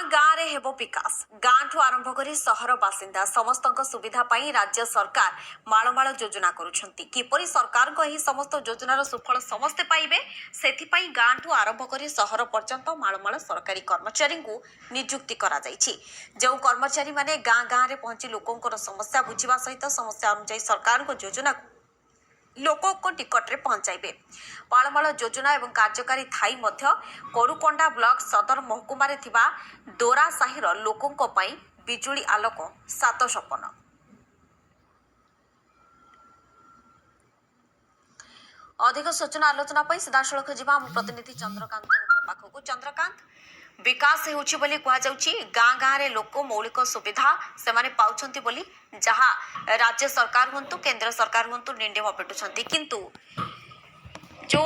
गाँ रे हेबो विकास गाँ ठू आरंभ करी सहर बासिंदा समस्त सुविधा पाई राज्य सरकार माळमाळ योजना करुछंती किपरि सरकार को एही समस्त योजनार सुफल समस्ते पाइबे सेथिपाई गाँ ठू आरंभ करी सहर पर्यंत माळमाळ सरकारी कर्मचारी को नियुक्ति करा जायछि। जो कर्मचारी माने गाँ गाँ रे पहुंची लोकंकर समस्या बुझिबा सहित समस्या अनुसार सरकार को योजना लोकों को टिकट रे पहुंचाइबे। पाळमाळ योजना एवं कार्यकारी थाई मध्य कोरुकोंडा ब्लॉक सदर महकुमा रे थिबा दोरा साहिर लोकों को पाई बिजुली आलोक सात सपन। अधिक सूचना आलोचना पर सीधासलख जीवा आम प्रतिनिधि चंद्रकांत पाखक। चंद्रकांत, विकास हेउछि बोली कुहा जाउछि, गाँ गाँ रे लोक मौलिक सुविधा से माने पाउछंती बोली जहा राज्य सरकार हुंतु केंद्र सरकार हुंतु निंडेम पेटुछंती, किंतु जो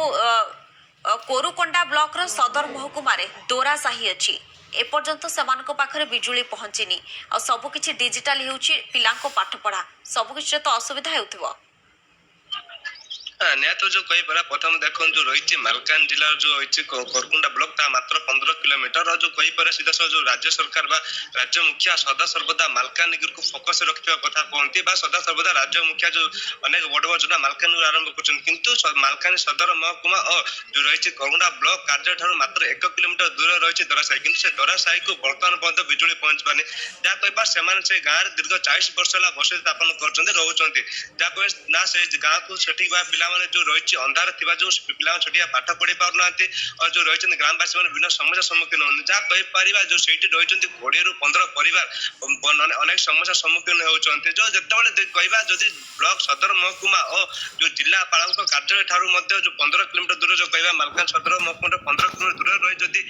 कोरुकोंडा ब्लॉक रो सदर महकुमा रे दोरा साही अछि एपर्यंत सेमानक पाखरे बिजुली पहुंचिनी आ सब किछि डिजिटल हेउछि पिलांको पाठ पढ़ा सब किछि तो असुविधा हेउथिबो। निहत जो कही पड़ा प्रथम देखो जो रही मालकान जिला जो रही कोरकुंडा ब्लॉक ता मात्र 15 किलोमीटर और जो कही पड़ा सीधा जो राज्य सरकार बा राज्य मुखिया सदा सर्वदा मालकानगिरी को फोकस रखिबा कथा कहती बा सदा सर्वदा राज्य मुखिया जो अनेक बड़ बड़ योजना मालकानगिरी आरंभ करछन, किंतु मालकान सदर महकुमा और जो रही कोरकुंडा ब्लॉक कार्य ठारू मात्र 1 किलोमीटर दूर रही दरासाई, किंतु से दरासाई को वर्तमान पर्यंत बिजुली पहुंचबानी जहाँ कहबा सेमान से गाँव दीर्घ 40 वर्ष होला बसति स्थापन करछन रहउछन्ती जहाँ कह ना से गाँव को सठिक बा पिला जो रही अंधार थिबा जो पिला छटिया पाठ पढ़ी पार नांती और जो रही ग्रामवासी मैंने विभिन्न समस्या सम्मुखीन होने जहाँ कही पार जो से रही 20 ରୁ 15 परिवार अनेक समस्या सम्मुखीन होती जो जिते कहवा जदि ब्लॉक सदर महकुमा और जो जिलापाल कार्यालय ठारू जो 15 किलोमीटर दूर जो कहवा मालकान सदर महकुमा 15 किलोमीटर दूर रही जदि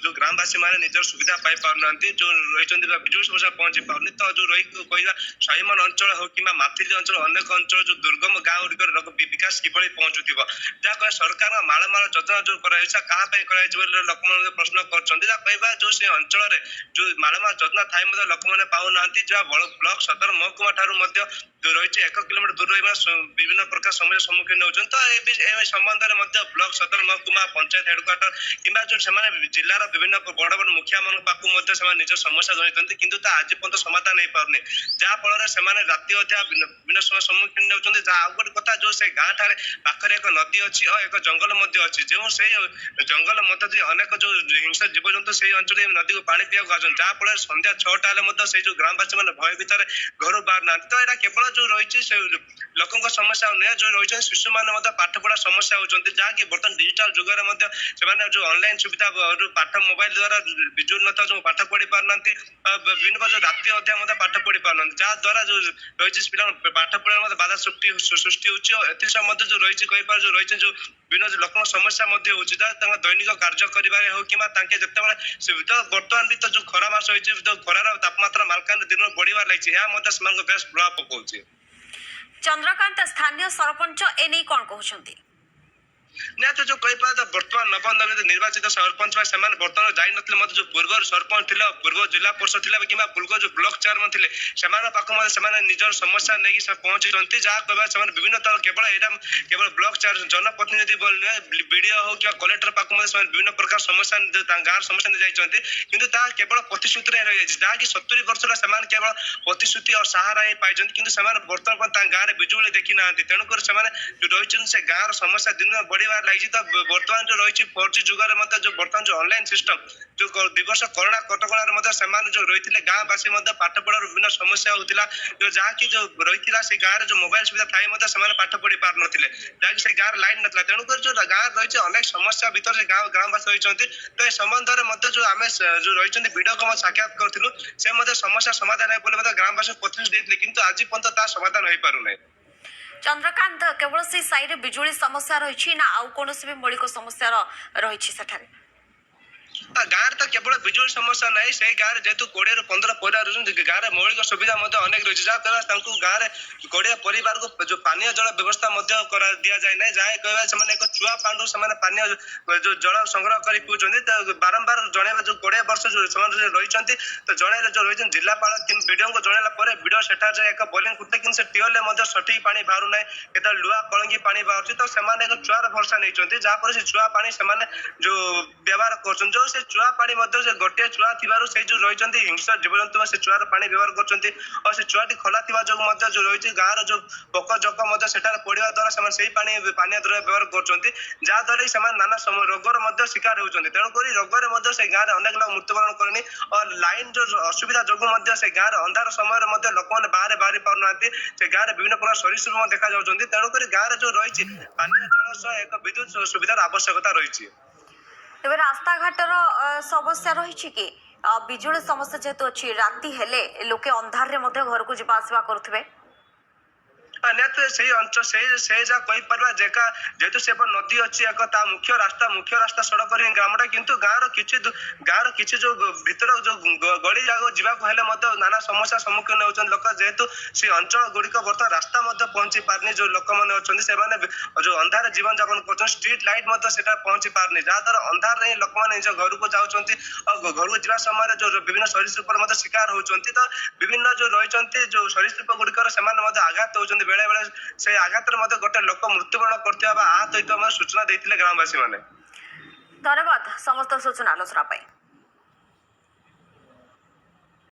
जो ग्रामवासी मैंने निजर सुविधा पाई पार नांती जो रही बिजुली समस्या पहुंची पारनी तो जो रही कहवा साइमन अंचल हो कि माथिली अंचल अनेक अंचल जो दुर्गम गाँव गुड़िक विकास किभଳି पहुंचुथिबो जहाँ सरकार माळमाळ योजना जो कराइछा कहाँ पे कराइछ बोले लोक मन प्रश्न करछन्ती जा कहबा जो से अंचल रे जो माळमाळ योजना थाई मध्ये लोक मन पाउ नांती जा ब्लॉक सदर महकुमा ठारू मध्ये जो रही 1 किलोमीटर दूर रहिबा विभिन्न प्रकार समस्या सम्मुखीन होछन तो ए संबंध रे मध्ये ब्लॉक सदर महकुमा पंचायत हेडक्वार्टर किबा जो सेमाने जिल्लार विभिन्न बड़ बड़ मुखिया मन पाकु मध्ये सेमाने निज समस्या जणैतन्ती, किंतु ता आज पर्यंत समाधान नै पारने जहाँ फल रे सेमाने राति अध्या विभिन्न समस्या सम्मुखीन होछन्ती। जा आ गोटे कथा जो से गाँ ठारे पाखरे एक नदी अच्छी और एक जंगल मध्य अच्छी जो से जंगल मध्य अनेक जो हिंसा जीवजंतु से अंचल नदी को पानी पिया आसन जहाँ फल संध्या 6टा से जो ग्रामवासी मैंने भय भितर घर बाहर ना तो यहाँ केवल जो रही लोकों समस्या नुहे जो रही शिशु मैंने पाठ पढ़ा समस्या होती जहाँकि बर्तमान डिजिटाल जुगर जो ऑनलाइन सुविधा पाठ मोबाइल द्वारा विजुअल नता जो पाठ पढ़ी पार ना विभिन्न जो राति अध्याय पाठ पढ़ी पार ना जहाँद्वारा जो रही पिला पाठ पढ़ा बाधा सृष्टि होती जो रही कहीपर जो रही जो विभिन्न लोक समस्या होती दैनिक कार्य कर हो कि बर्तमान भी तो जो खरा मास होती जो खरार तापमात्रा मालकान दिन बढ़िबार लगी बेस प्रभाव पकाउछि। चंद्रकांत, स्थानीय सरपंच एने कौन कहउछंती निहत जो कही पारे बर्तमान नवनिर्वाचित निर्वाचित सरपंच बर्तमान जाई जो पूर्व सरपंच थे पूर्व जिला परिषद थी कि पूर्व जो ब्लॉक चेयरमैन थे निजर समस्या नहीं पहुंची जहाँ कहवा विभिन्न तरह केवल ब्लॉक चेयर जनप्रतिनिधि बीडीओ हो कि कलेक्टर पाक विभिन्न प्रकार समस्या गाँव समस्या नहीं जाती किंतु केवल प्रतिश्रुति रही जहाँकि 70 वर्ष केवल प्रतिश्रुति और सहारा ही पाई कि बर्तमान गाँव में बिजुली देखी ना तेणुकर जो रही से गाँव समस्या दिन बढ़ी लगी तो बर्तमान जो रही 4G जुगर जो बर्तमान जो ऑनलाइन सिस्टम जो दिवस कोरोना कटक जो रही गाँववासी पाठ पढ़ार विभिन्न समस्या होता जो जहाँकि जो रही से गाँव जो मोबाइल सुविधा थाई पाठ पढ़ी पार ना जहाँकि से गाँव लाइन ना तेणुकर जो गाँव रही अनेक समस्या भर गाँववासी होती तो ये संबंध में जो आम जो रही वीडियो को साक्षात करूँ से समस्या समाधान है ग्रामवासी प्रतिश्रुति देते किंतु आज पर्यंत समाधान हो पार। चंद्रकांत, केवल से साइड बिजुली समस्या रही ना आउ कौन भी मौलिक समस्या रही सेठारे गाँव तो केवल बिजुली समस्या नहीं से गाँव जेहतु 20 ରୁ 15 परिवार गाँव में मौलिक सुविधा अनेक रही जहाँ गाँव में 20 परिवार को जो पानीय जल व्यवस्था दि जाए ना जहाँ कहवा एक चुआ पांडु से पानीय जो जल संग्रह कर पीछे तो बारंबार जनवा जो 20 वर्ष जो रही तो जन जो रही जिलापाल कि विडीओ को जनला विडीओ सेठा एक बोरिंग खुटे कि टीएल सठिक पानी बाहर ना केत लुआ कलंगी पानी बाहर तो एक चुआर भरसा नहीं जहाँपर से चुआ पानी से जो व्यवहार कर ତେଣୁ ସେ ଚୁଆ ପାଣି ମଧ୍ୟ ସେ ଗୋଟିଏ ଚୁଆ ଥିବାରୁ ସେଇ ଯୋଉ ରହିଛନ୍ତି ହିଂସ୍ର ଜୀବଜନ୍ତୁ ସେ ଚୁଆର ପାଣି ବ୍ୟବହାର କରୁଛନ୍ତି ଆଉ ସେ ଚୁଆଟି ଖୋଲା ଥିବା ଯୋଗୁଁ ମଧ୍ୟ ଯୋଉ ରହିଛି ଗାଁର ଯୋଉ ପୋକ ଜୋକ ମଧ୍ୟ ସେଠାରେ ପଡିବା ଦ୍ୱାରା ସେମାନେ ସେଇ ପାଣି ପାନୀୟ ଦ୍ରବ୍ୟ ବ୍ୟବହାର କରୁଛନ୍ତି ଯାହାଦ୍ୱାରା କି ସେମାନେ ନାନା ରୋଗର ମଧ୍ୟ ଶିକାର ହେଉଛନ୍ତି ତେଣୁକରି ରୋଗରେ ମଧ୍ୟ ସେ ଗାଁରେ ଅନେକ ଲୋକ ମୃତ୍ୟୁବରଣ କଲେଣି ଓ ଲାଇନ ଯୋଉ ଅସୁବିଧା ଯୋଗୁଁ ମଧ୍ୟ ସେ ଗାଁରେ ଅନ୍ଧାର ସମୟରେ ମଧ୍ୟ ଲୋକମାନେ ବାହାରି ପାରୁନାହାନ୍ତି ସେ ଗାଁରେ ବିଭିନ୍ନ ପ୍ରକାର ସରୀସୃପ ଦେଖାଯାଉଛନ୍ତି ତେଣୁକରି ଗାଁରେ ଯୋଉ ରହିଛି ପାନୀୟ ଜଳ ସହ ଏକ ବିଦ୍ୟୁତ ସୁବିଧାର ଆବଶ୍ୟକତା ରହିଛି। ତେବେ ରାସ୍ତାଘାଟର ସମସ୍ୟା ରହିଛି କି ବିଜୁଳି ସମସ୍ୟା ଯେହେତୁ ଅଛି ରାତି ହେଲେ ଲୋକେ ଅନ୍ଧାରରେ ମଧ୍ୟ ଘରକୁ ଯିବା ଆସିବା କରୁଥିବେ। ନିହାତି ସେଇ ଅଞ୍ଚଳ ସେ ଯାହା କହିପାରିବା ଯେହେତୁ ସେ ନଦୀ ଅଛି ଏକ ତା ମୁଖ୍ୟ ରାସ୍ତା ସଡ଼କରେ ହିଁ ଗ୍ରାମଟା କିନ୍ତୁ ଗାଁର କିଛି ଯୋଉ ଭିତର ଯୋଉ ଗଳି ଜାଗାକୁ ଯିବାକୁ ହେଲେ ମଧ୍ୟ ନାନା ସମସ୍ୟାର ସମ୍ମୁଖୀନ ହେଉଛନ୍ତି ଲୋକ ଯେହେତୁ ସେ ଅଞ୍ଚଳ ଗୁଡ଼ିକ ବର୍ତ୍ତମାନ ରାସ୍ତା ମଧ୍ୟ ପହଞ୍ଚି ପାରୁନି ଯୋଉ ଲୋକମାନେ ଅଛନ୍ତି ସେମାନେ ଯୋଉ ଅନ୍ଧାର ଜୀବନ ଯାପନ କରୁଛନ୍ତି ଷ୍ଟ୍ରିଟ୍ ଲାଇଟ୍ ମଧ୍ୟ ସେଟା ପହଞ୍ଚି ପାରୁନି ଯାହାଦ୍ୱାରା ଅନ୍ଧାରରେ ହିଁ ଲୋକମାନେ ନିଜ ଘରକୁ ଯାଉଛନ୍ତି ଆଉ ଘରକୁ ଯିବା ସମୟରେ ଯୋଉ ବିଭିନ୍ନ ସରୀସୃପର ମଧ୍ୟ ଶିକାର ହଉଛନ୍ତି ତ ବିଭିନ୍ନ ଯୋଉ ରହିଛନ୍ତି ଯୋଉ ସରୀସୃପ ଗୁଡ଼ିକର ସେମାନେ ମଧ୍ୟ ଆଘାତ ହଉଛନ୍ତି ବେଳେ ବେଳେ ସେ ଆଘାତରେ ମଧ୍ୟ ଗୋଟେ ଲୋକ ମୃତ୍ୟୁବରଣ କରିଥିବା ବା ଆହତ ହୋଇଥିବା ସୂଚନା ଦେଇଥିଲେ ଗ୍ରାମବାସୀ ମାନେ। ଧନ୍ୟବାଦ ସମସ୍ତ ସୂଚନା ଆଲୋଚନା ପାଇଁ।